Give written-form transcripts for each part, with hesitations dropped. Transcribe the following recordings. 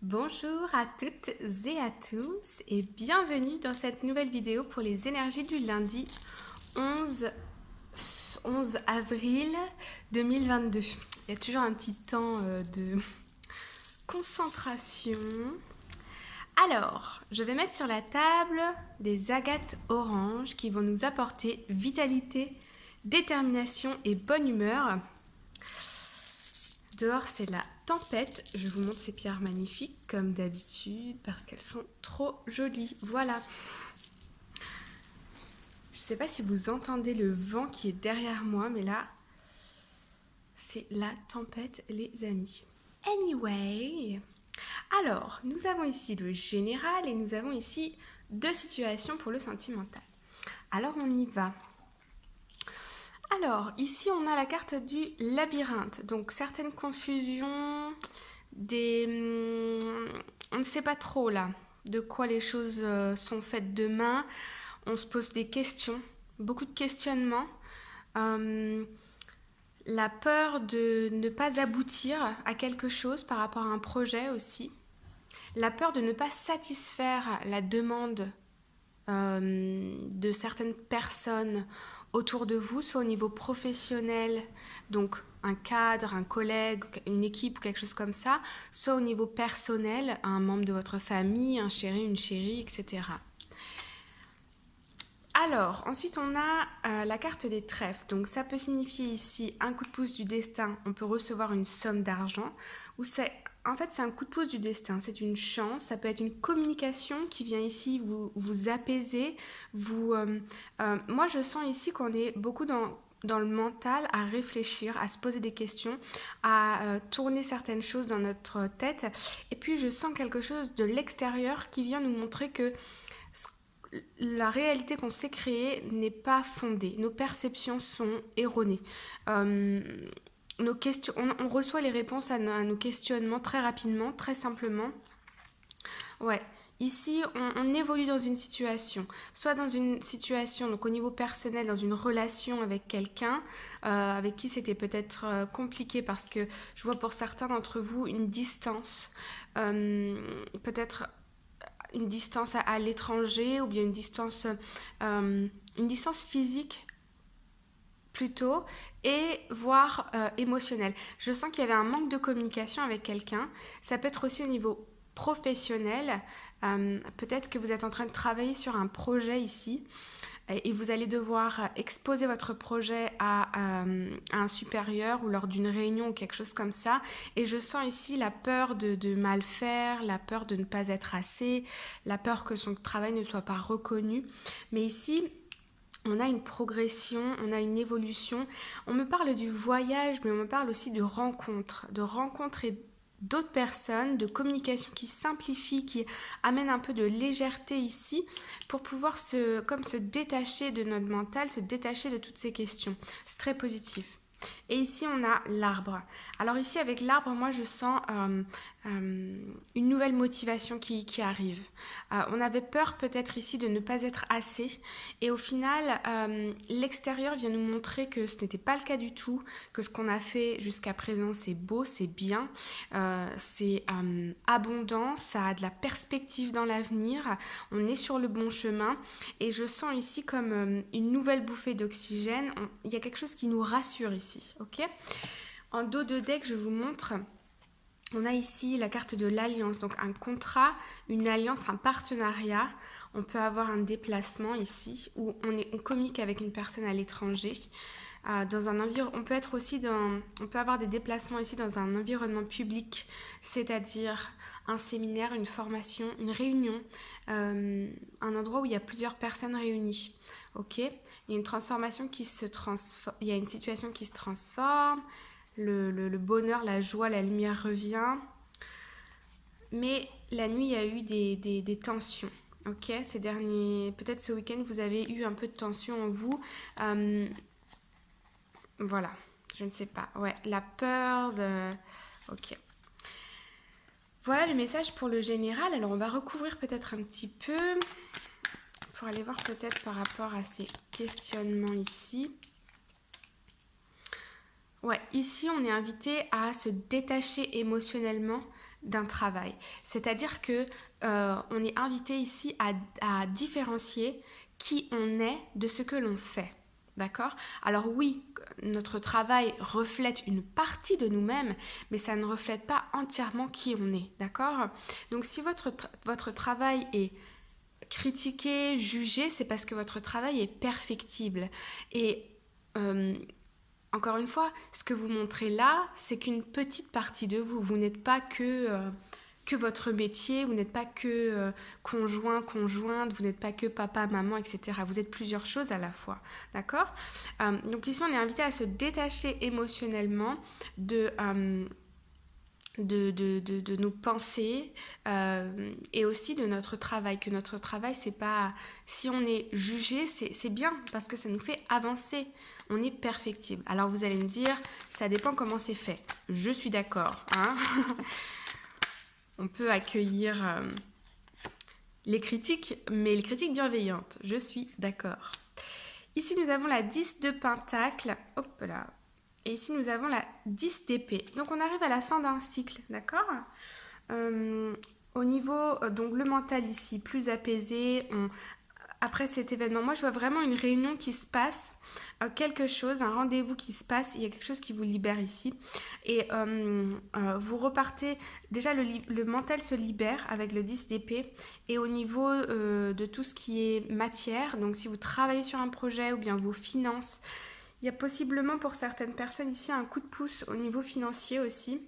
Bonjour à toutes et à tous et bienvenue dans cette nouvelle vidéo pour les énergies du lundi 11 avril 2022. Il y a toujours un petit temps de concentration. Alors, je vais mettre sur la table des agates oranges qui vont nous apporter vitalité, détermination et bonne humeur. Dehors, c'est la tempête. Je vous montre ces pierres magnifiques, comme d'habitude, parce qu'elles sont trop jolies. Voilà. Je ne sais pas si vous entendez le vent qui est derrière moi, mais là, c'est la tempête, les amis. Anyway, alors, nous avons ici le général et nous avons ici deux situations pour le sentimental. Alors, on y va. Alors, ici, on a la carte du labyrinthe. Donc, certaines confusions, on ne sait pas trop, là, de quoi les choses sont faites demain. On se pose des questions, beaucoup de questionnements. La peur de ne pas aboutir à quelque chose par rapport à un projet aussi. La peur de ne pas satisfaire la demande de certaines personnes autour de vous, soit au niveau professionnel, donc un cadre, un collègue, une équipe ou quelque chose comme ça, soit au niveau personnel, un membre de votre famille, un chéri, une chérie, etc. Alors, ensuite on a la carte des trèfles. Donc ça peut signifier ici un coup de pouce du destin, on peut recevoir une somme d'argent, ou c'est un coup de pouce du destin, c'est une chance, ça peut être une communication qui vient ici vous apaiser, moi je sens ici qu'on est beaucoup dans le mental à réfléchir, à se poser des questions, à tourner certaines choses dans notre tête, et puis je sens quelque chose de l'extérieur qui vient nous montrer que la réalité qu'on s'est créée n'est pas fondée. Nos perceptions sont erronées. On reçoit les réponses à nos questionnements très rapidement, très simplement. Ouais. Ici, on évolue dans une situation, soit dans une situation, donc au niveau personnel, dans une relation avec quelqu'un, avec qui c'était peut-être compliqué parce que je vois pour certains d'entre vous une distance, peut-être une distance à l'étranger ou bien une distance physique plutôt et voire émotionnelle. Je sens qu'il y avait un manque de communication avec quelqu'un. Ça peut être aussi au niveau professionnel. Peut-être que vous êtes en train de travailler sur un projet ici et vous allez devoir exposer votre projet à un supérieur ou lors d'une réunion ou quelque chose comme ça. Et je sens ici la peur de mal faire, la peur de ne pas être assez, la peur que son travail ne soit pas reconnu. Mais ici, on a une progression, on a une évolution. On me parle du voyage, mais on me parle aussi de rencontres et d'autres personnes, de communication qui simplifie, qui amène un peu de légèreté ici pour pouvoir se détacher de notre mental, se détacher de toutes ces questions. C'est très positif. Et ici, on a l'arbre. Alors ici, avec l'arbre, moi, je sens une nouvelle motivation qui arrive. On avait peur peut-être ici de ne pas être assez. Et au final, l'extérieur vient nous montrer que ce n'était pas le cas du tout, que ce qu'on a fait jusqu'à présent, c'est beau, c'est bien, c'est abondant, ça a de la perspective dans l'avenir. On est sur le bon chemin. Et je sens ici comme une nouvelle bouffée d'oxygène. Il y a quelque chose qui nous rassure ici, ok ? En dos de deck, je vous montre, on a ici la carte de l'alliance, donc un contrat, une alliance, un partenariat. On peut avoir un déplacement ici où on communique avec une personne à l'étranger. On peut être aussi on peut avoir des déplacements ici dans un environnement public, c'est-à-dire un séminaire, une formation, une réunion, un endroit où il y a plusieurs personnes réunies. Ok, il y a une transformation qui se transforme, il y a une situation qui se transforme, le bonheur, la joie, la lumière revient. Mais la nuit, il y a eu des tensions. Ok, peut-être ce week-end, vous avez eu un peu de tension en vous. Voilà, je ne sais pas. Ouais, la peur de... Ok. Voilà le message pour le général. Alors, on va recouvrir peut-être un petit peu pour aller voir peut-être par rapport à ces questionnements ici. Ouais, ici, on est invité à se détacher émotionnellement d'un travail. C'est-à-dire que on est invité ici à différencier qui on est de ce que l'on fait. D'accord? Alors oui, notre travail reflète une partie de nous-mêmes, mais ça ne reflète pas entièrement qui on est. D'accord? Donc si votre travail est critiqué, jugé, c'est parce que votre travail est perfectible. Et encore une fois, ce que vous montrez là, c'est qu'une petite partie de vous. Vous n'êtes pas que votre métier, vous n'êtes pas que conjoint, conjointe, vous n'êtes pas que papa, maman, etc. Vous êtes plusieurs choses à la fois, d'accord? Donc ici, on est invité à se détacher émotionnellement de nos pensées et aussi de notre travail. Que notre travail, c'est pas... Si on est jugé, c'est bien parce que ça nous fait avancer. On est perfectible. Alors vous allez me dire, ça dépend comment c'est fait. Je suis d'accord, hein. On peut accueillir les critiques, mais les critiques bienveillantes. Je suis d'accord. Ici, nous avons la 10 de Pentacle. Hop là. Et ici, nous avons la 10 d'épée. Donc, on arrive à la fin d'un cycle, d'accord? Au niveau, donc le mental ici, plus apaisé. Après cet événement, moi, je vois vraiment une réunion qui se passe, quelque chose, un rendez-vous qui se passe. Il y a quelque chose qui vous libère ici. Et vous repartez... Déjà, le mental se libère avec le 10 d'épée. Et au niveau de tout ce qui est matière, donc si vous travaillez sur un projet ou bien vos finances, il y a possiblement pour certaines personnes ici un coup de pouce au niveau financier aussi.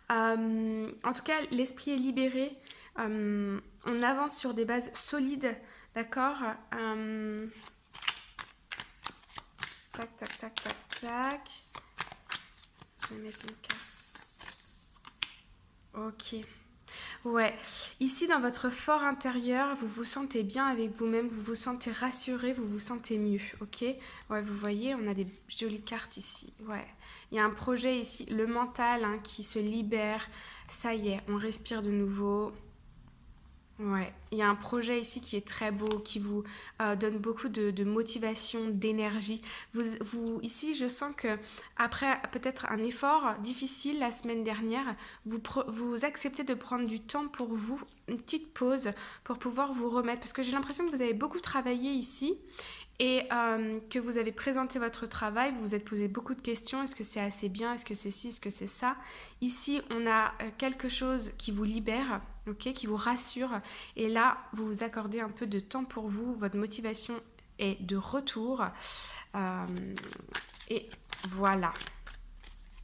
En tout cas, l'esprit est libéré. On avance sur des bases solides, d'accord? Tac, tac, tac, tac, tac. Je vais mettre une carte. Ok. Ouais, ici dans votre fort intérieur, vous vous sentez bien avec vous-même, vous vous sentez rassuré, vous vous sentez mieux, ok? Ouais, vous voyez, on a des jolies cartes ici, ouais. Il y a un projet ici, le mental hein, qui se libère, ça y est, on respire de nouveau. Ouais, il y a un projet ici qui est très beau, qui vous donne beaucoup de motivation, d'énergie. Ici, je sens que après peut-être un effort difficile la semaine dernière, vous acceptez de prendre du temps pour vous, une petite pause pour pouvoir vous remettre. Parce que j'ai l'impression que vous avez beaucoup travaillé ici et que vous avez présenté votre travail, vous vous êtes posé beaucoup de questions. Est-ce que c'est assez bien? Est-ce que c'est ci? Est-ce que c'est ça? Ici, on a quelque chose qui vous libère, okay, qui vous rassure. Et là, vous vous accordez un peu de temps pour vous. Votre motivation est de retour. Et voilà.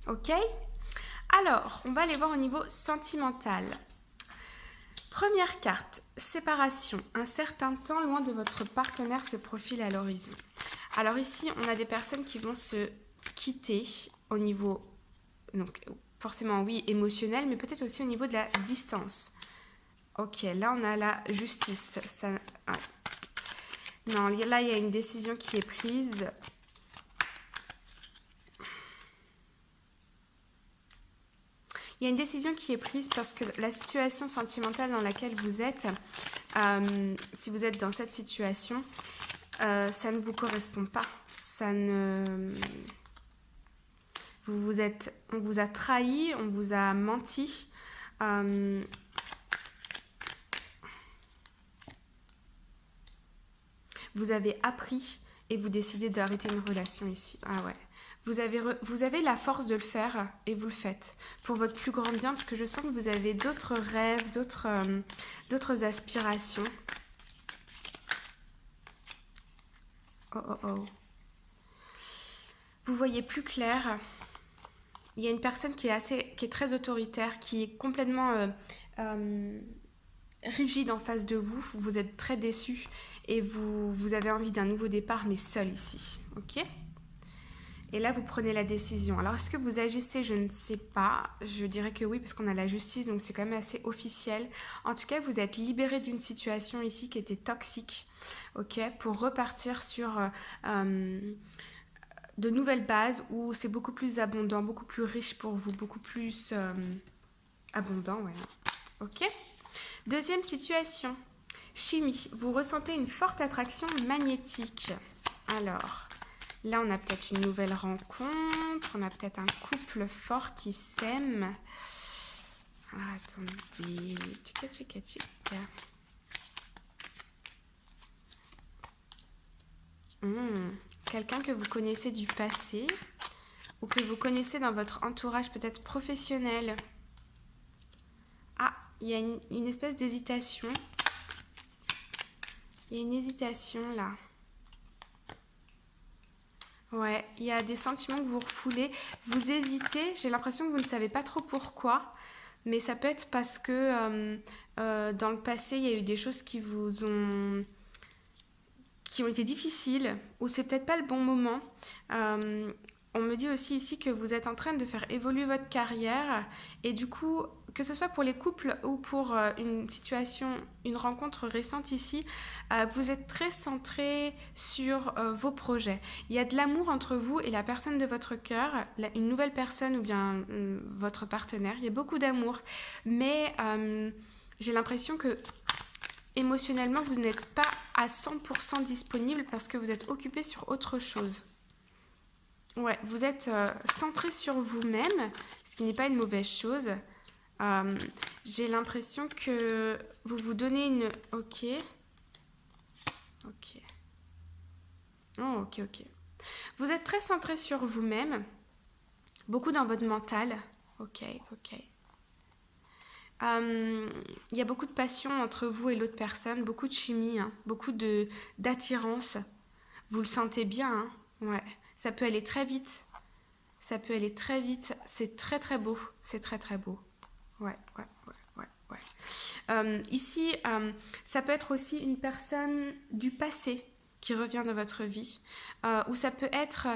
Ok? Alors, on va aller voir au niveau sentimental. Première carte, séparation. Un certain temps loin de votre partenaire se profile à l'horizon. Alors ici, on a des personnes qui vont se quitter au niveau, donc forcément oui, émotionnel, mais peut-être aussi au niveau de la distance. Ok, là on a la justice. Ça, ouais. Non, là il y a une décision qui est prise. Il y a une décision qui est prise parce que la situation sentimentale dans laquelle vous êtes, si vous êtes dans cette situation, ça ne vous correspond pas. Ça ne... on vous a trahi, on vous a menti. Vous avez appris et vous décidez d'arrêter une relation ici. Ah ouais. Vous avez la force de le faire et vous le faites pour votre plus grand bien parce que je sens que vous avez d'autres rêves, d'autres aspirations. Oh oh oh. Vous voyez plus clair. Il y a une personne qui est très autoritaire, qui est complètement rigide en face de vous. Vous êtes très déçu et vous avez envie d'un nouveau départ mais seul ici. Ok ? Et là, vous prenez la décision. Alors, est-ce que vous agissez? Je ne sais pas. Je dirais que oui, parce qu'on a la justice, donc c'est quand même assez officiel. En tout cas, vous êtes libéré d'une situation ici qui était toxique, ok, pour repartir sur de nouvelles bases où c'est beaucoup plus abondant, beaucoup plus riche pour vous, beaucoup plus abondant, ouais. Ok. Deuxième situation. Chimie. Vous ressentez une forte attraction magnétique. Alors... là, on a peut-être une nouvelle rencontre, on a peut-être un couple fort qui s'aime. Attendez. Tchika, tchika, tchika. Quelqu'un que vous connaissez du passé ou que vous connaissez dans votre entourage peut-être professionnel. Ah, il y a une espèce d'hésitation. Il y a une hésitation là. Ouais, il y a des sentiments que vous refoulez. Vous hésitez, j'ai l'impression que vous ne savez pas trop pourquoi. Mais ça peut être parce que dans le passé, il y a eu des choses qui ont été difficiles, ou c'est peut-être pas le bon moment. On me dit aussi ici que vous êtes en train de faire évoluer votre carrière et du coup, que ce soit pour les couples ou pour une situation, une rencontre récente ici, vous êtes très centré sur vos projets. Il y a de l'amour entre vous et la personne de votre cœur, une nouvelle personne ou bien votre partenaire. Il y a beaucoup d'amour, mais j'ai l'impression que émotionnellement, vous n'êtes pas à 100% disponible parce que vous êtes occupé sur autre chose. Ouais, vous êtes centré sur vous-même, ce qui n'est pas une mauvaise chose. J'ai l'impression que vous vous donnez une... Ok. Ok. Oh, ok, ok. Vous êtes très centré sur vous-même, beaucoup dans votre mental. Ok, ok. Il y a beaucoup de passion entre vous et l'autre personne, beaucoup de chimie, hein, beaucoup d'attirance. Vous le sentez bien, hein, ouais. Ça peut aller très vite. Ça peut aller très vite. C'est très très beau. C'est très très beau. Ouais, ouais, ouais, ouais, ouais. Ici, ça peut être aussi une personne du passé qui revient dans votre vie. Ou ça peut être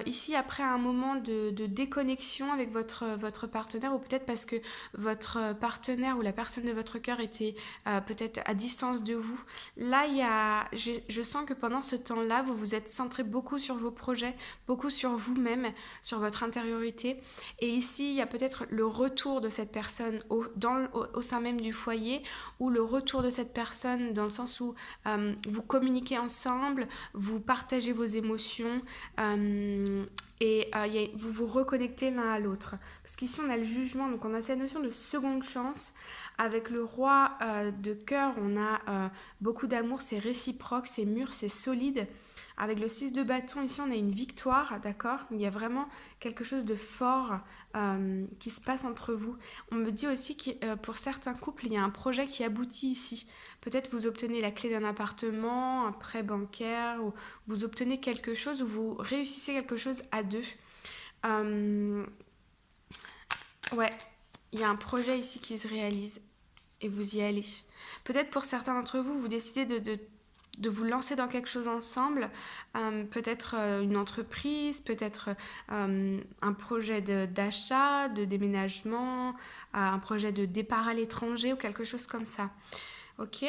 ici après un moment de déconnexion avec votre partenaire, ou peut-être parce que votre partenaire ou la personne de votre cœur était peut-être à distance de vous. Là, je sens que pendant ce temps-là, vous vous êtes centré beaucoup sur vos projets, beaucoup sur vous-même, sur votre intériorité. Et ici, il y a peut-être le retour de cette personne au sein même du foyer, ou le retour de cette personne dans le sens où vous communiquez ensemble, vous partagez vos émotions et vous vous reconnectez l'un à l'autre. Parce qu'ici, on a le jugement, donc on a cette notion de seconde chance. Avec le roi de cœur, on a beaucoup d'amour, c'est réciproque, c'est mûr, c'est solide. Avec le 6 de bâton, ici, on a une victoire, d'accord? Il y a vraiment quelque chose de fort qui se passe entre vous. On me dit aussi que pour certains couples, il y a un projet qui aboutit ici. Peut-être vous obtenez la clé d'un appartement, un prêt bancaire, ou vous obtenez quelque chose, ou vous réussissez quelque chose à deux. Ouais, il y a un projet ici qui se réalise et vous y allez. Peut-être pour certains d'entre vous, vous décidez de vous lancer dans quelque chose ensemble, peut-être une entreprise, peut-être un projet d'achat, de déménagement, un projet de départ à l'étranger ou quelque chose comme ça. Ok?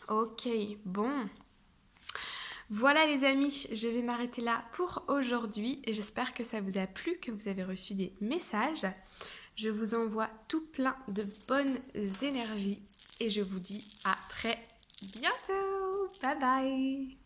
Ok, bon. Voilà les amis, je vais m'arrêter là pour aujourd'hui et j'espère que ça vous a plu, que vous avez reçu des messages. Je vous envoie tout plein de bonnes énergies et je vous dis à très bientôt. Bye bye.